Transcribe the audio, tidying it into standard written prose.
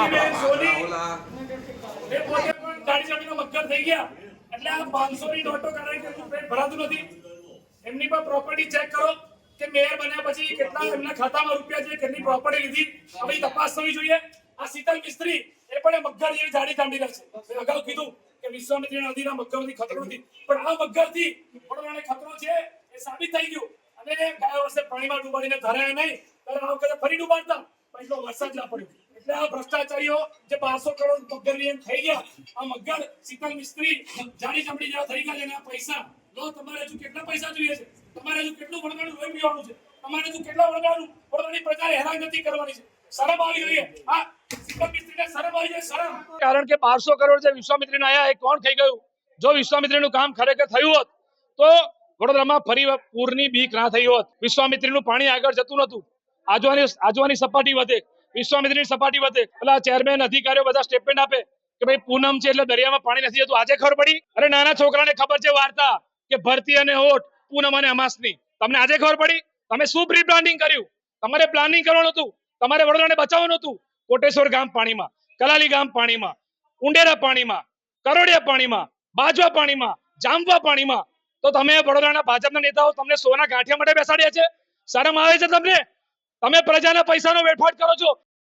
લક્ષ્મીબેન સોની એ પોતે પણ દાઢી જમીનો મક્કર થઈ ગયા એટલે આ 500 ની નોટો કાઢી તેનું પેટ ભરાતું નથી. એમની પર પ્રોપર્ટી ચેક કરો કે મેયર બન્યા પછી કેટલા એમના ખાતામાં રૂપિયા છે, કેટલી પ્રોપર્ટી લીધી, હવે તપાસ થવી જોઈએ. આ શીતલ મિસ્ત્રી એ પણ મગર જેવી જાડી કાઢી રહ્યા છે. મેં અગાઉ કીધું કે વિશ્વામિત્રી નદીના મગરથી ખતરો નથી, પણ આ મગરથી વડોદરાને ખતરો છે એ સાબિત થઈ ગયું. અને ગયા વર્ષે પાણીમાં ડૂબાડીને ધરાયા નહીં, ત્યારે આ વખતે ફરી ડૂબાડતા પણ એટલો વરસાદ ના પડ્યો. એટલે આ ભ્રષ્ટાચારીઓ જે 1200 કરોડ મગરની એમ થઈ ગયા, આ મગર શીતલ મિસ્ત્રી જાડી ચમડી જેવા થઈ ગયા છે. અને આ પૈસા લો, તમારે હજુ કેટલા પૈસા જોઈએ છે? તમારે હજુ કેટલું વડોદરાનું લોહી પીવાનું છે? તમારે હજુ કેટલા વડોદરાની પ્રજાને હેરાન નથી કરવાની છે? શરમ આવી જોઈએ. આ શીતલ મિસ્ત્રીને શરમ આવી જોઈએ, શરમ. કારણ કે 1200 કરોડ જે વિશ્વામિત્રીને આયા એ કોણ થઈ ગયું? જો વિશ્વામિત્રીનું કામ ખરેખર થયું હોત તો વડોદરામાં ફરી પૂરની બીક ના થઈ હોત. વિશ્વામિત્રીનું પાણી આગળ જતું નતું. આજવાની સપાટી વધે, વિશ્વામિત્રીની સપાટી વધે. પેલા ચેરમેન અધિકારીઓ બધા સ્ટેટમેન્ટ આપે કે ભાઈ પૂનમ છે એટલે દરિયામાં પાણી નથી જતું. આજે ખબર પડી? અરે નાના છોકરાને ખબર છે વાર્તા કે ભરતી અને હોઠ, પૂનમ અને અમાસની. તમને આજે ખબર પડી? તમે શું પ્રી પ્લાનિંગ કર્યું? તમારે પ્લાનિંગ કરવાનું હતું. તમારે વડોદરાને બચાવવાનું હતું. કોટેશ્વર ગામ પાણીમાં, કલાલી ગામ પાણીમાં, ઉંડેરા પાણીમાં, કરોડિયા પાણીમાં, બાજવા પાણીમાં, જામવા પાણીમાં. તો તમે વડોદરાના ભાજપના નેતાઓ તમને સોના ગાંઠિયા માટે બેસાડ્યા છે? શરમ આવે છે તમને? તમે પ્રજાના પૈસાનો વેઠવાટ કરો છો.